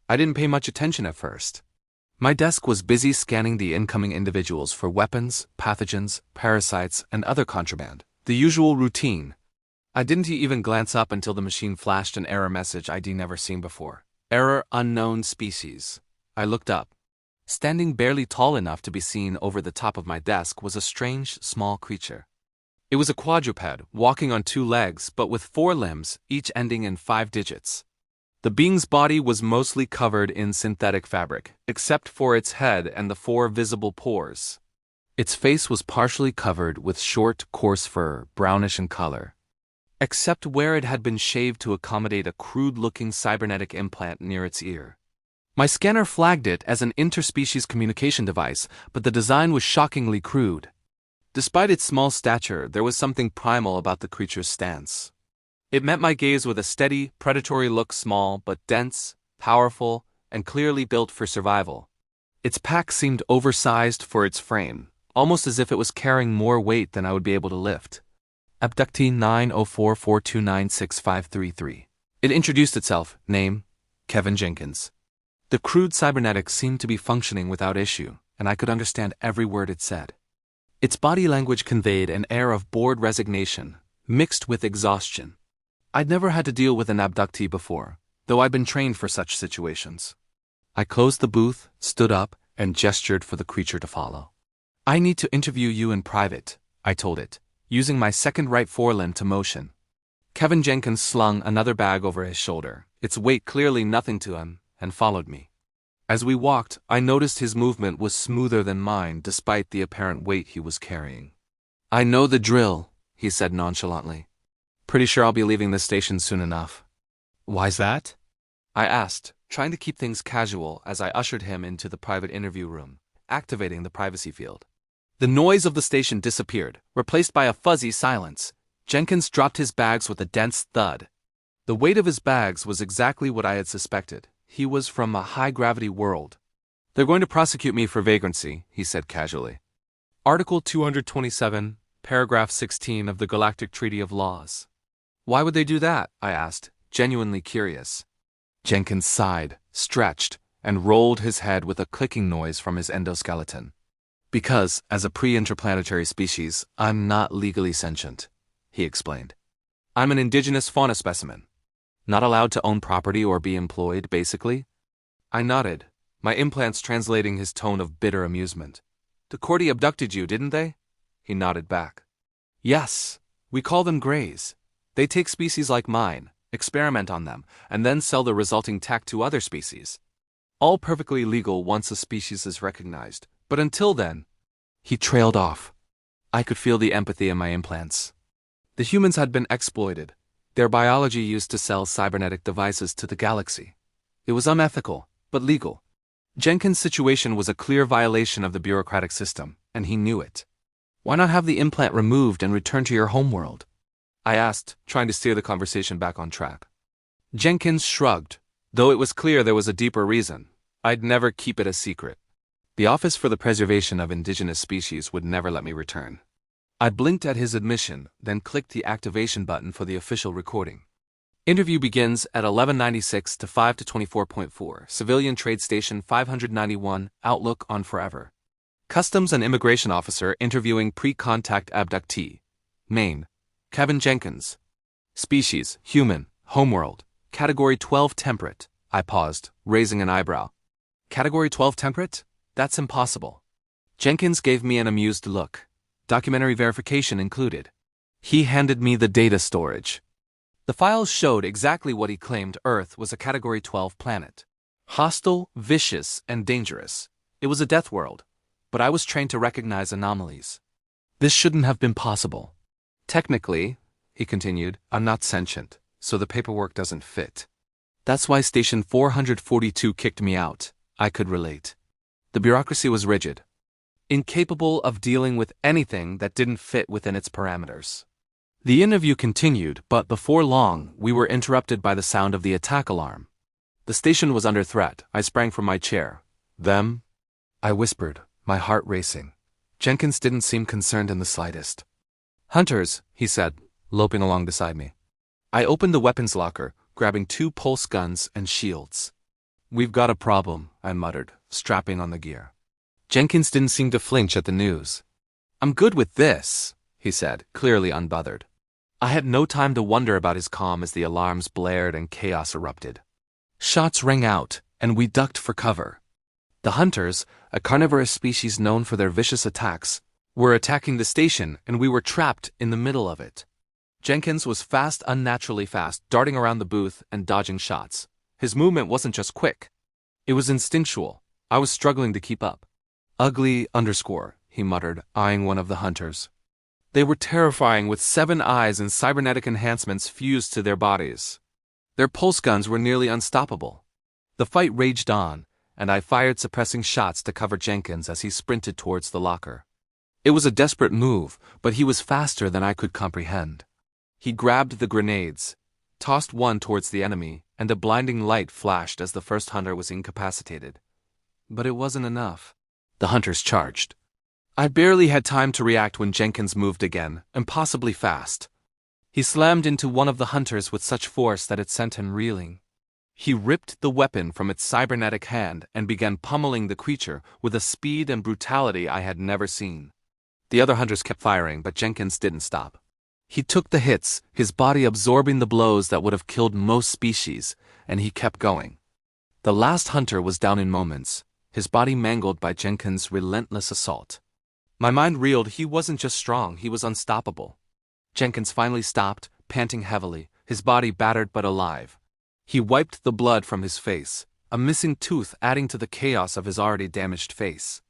I didn't pay much attention at first. My desk was busy scanning the incoming individuals for weapons, pathogens, parasites, and other contraband. The usual routine. I didn't even glance up until the machine flashed an error message I'd never seen before. Error unknown species. I looked up. Standing barely tall enough to be seen over the top of my desk was a strange, small creature. It was a quadruped, walking on 2 legs but with 4 limbs, each ending in 5 digits. The being's body was mostly covered in synthetic fabric, except for its head and the 4 visible pores. Its face was partially covered with short, coarse fur, brownish in color, except where it had been shaved to accommodate a crude-looking cybernetic implant near its ear. My scanner flagged it as an interspecies communication device, but the design was shockingly crude. Despite its small stature, there was something primal about the creature's stance. It met my gaze with a steady, predatory look, small but dense, powerful, and clearly built for survival. Its pack seemed oversized for its frame, almost as if it was carrying more weight than I would be able to lift. Abductee 90442965333. It introduced itself, name, Kevin Jenkins. The crude cybernetics seemed to be functioning without issue, and I could understand every word it said. Its body language conveyed an air of bored resignation, mixed with exhaustion. I'd never had to deal with an abductee before, though I'd been trained for such situations. I closed the booth, stood up, and gestured for the creature to follow. I need to interview you in private, I told it, using my second right forelimb to motion. Kevin Jenkins slung another bag over his shoulder, its weight clearly nothing to him, and followed me. As we walked, I noticed his movement was smoother than mine despite the apparent weight he was carrying. I know the drill, he said nonchalantly. Pretty sure I'll be leaving this station soon enough. Why's that? I asked, trying to keep things casual as I ushered him into the private interview room, activating the privacy field. The noise of the station disappeared, replaced by a fuzzy silence. Jenkins dropped his bags with a dense thud. The weight of his bags was exactly what I had suspected. He was from a high-gravity world. They're going to prosecute me for vagrancy, he said casually. Article 227, paragraph 16 of the Galactic Treaty of Laws. Why would they do that? I asked, genuinely curious. Jenkins sighed, stretched, and rolled his head with a clicking noise from his endoskeleton. Because, as a pre-interplanetary species, I'm not legally sentient, he explained. I'm an indigenous fauna specimen. Not allowed to own property or be employed, basically? I nodded, my implants translating his tone of bitter amusement. The Cordy abducted you, didn't they? He nodded back. Yes, we call them Greys. They take species like mine, experiment on them, and then sell the resulting tech to other species. All perfectly legal once a species is recognized, but until then, he trailed off. I could feel the empathy in my implants. The humans had been exploited, their biology used to sell cybernetic devices to the galaxy. It was unethical, but legal. Jenkins' situation was a clear violation of the bureaucratic system, and he knew it. Why not have the implant removed and return to your homeworld? I asked, trying to steer the conversation back on track. Jenkins shrugged, though it was clear there was a deeper reason. I'd never keep it a secret. The Office for the Preservation of Indigenous Species would never let me return. I blinked at his admission, then clicked the activation button for the official recording. Interview begins at 11:96 to 5 to 24.4, Civilian Trade Station 591, Outlook on Forever. Customs and Immigration Officer interviewing pre-contact abductee. Maine, Kevin Jenkins. Species, human, homeworld. Category 12 temperate. I paused, raising an eyebrow. Category 12 temperate? That's impossible. Jenkins gave me an amused look. Documentary verification included. He handed me the data storage. The files showed exactly what he claimed Earth was, a Category 12 planet. Hostile, vicious, and dangerous. It was a death world, but I was trained to recognize anomalies. This shouldn't have been possible. Technically, he continued, I'm not sentient, so the paperwork doesn't fit. That's why Station 442 kicked me out. I could relate. The bureaucracy was rigid, incapable of dealing with anything that didn't fit within its parameters. The interview continued, but before long, we were interrupted by the sound of the attack alarm. The station was under threat. I sprang from my chair. Them? I whispered, my heart racing. Jenkins didn't seem concerned in the slightest. Hunters, he said, loping along beside me. I opened the weapons locker, grabbing 2 pulse guns and shields. "We've got a problem," I muttered, strapping on the gear. Jenkins didn't seem to flinch at the news. "I'm good with this," he said, clearly unbothered. I had no time to wonder about his calm as the alarms blared and chaos erupted. Shots rang out, and we ducked for cover. The hunters, a carnivorous species known for their vicious attacks, were attacking the station, and we were trapped in the middle of it. Jenkins was fast, unnaturally fast, darting around the booth and dodging shots. His movement wasn't just quick. It was instinctual. I was struggling to keep up. "Ugly _" he muttered, eyeing one of the hunters. They were terrifying, with 7 eyes and cybernetic enhancements fused to their bodies. Their pulse guns were nearly unstoppable. The fight raged on, and I fired suppressing shots to cover Jenkins as he sprinted towards the locker. It was a desperate move, but he was faster than I could comprehend. He grabbed the grenades, tossed one towards the enemy, and a blinding light flashed as the first hunter was incapacitated. But it wasn't enough. The hunters charged. I barely had time to react when Jenkins moved again, impossibly fast. He slammed into one of the hunters with such force that it sent him reeling. He ripped the weapon from its cybernetic hand and began pummeling the creature with a speed and brutality I had never seen. The other hunters kept firing, but Jenkins didn't stop. He took the hits, his body absorbing the blows that would have killed most species, and he kept going. The last hunter was down in moments, his body mangled by Jenkins' relentless assault. My mind reeled. He wasn't just strong, he was unstoppable. Jenkins finally stopped, panting heavily, his body battered but alive. He wiped the blood from his face, a missing tooth adding to the chaos of his already damaged face.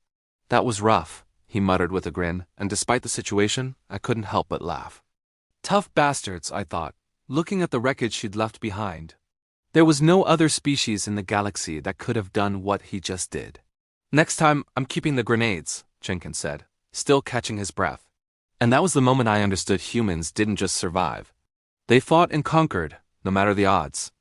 "That was rough," he muttered with a grin, and despite the situation, I couldn't help but laugh. Tough bastards, I thought, looking at the wreckage she'd left behind. There was no other species in the galaxy that could have done what he just did. "Next time, I'm keeping the grenades," Jenkins said, still catching his breath. And that was the moment I understood humans didn't just survive. They fought and conquered, no matter the odds.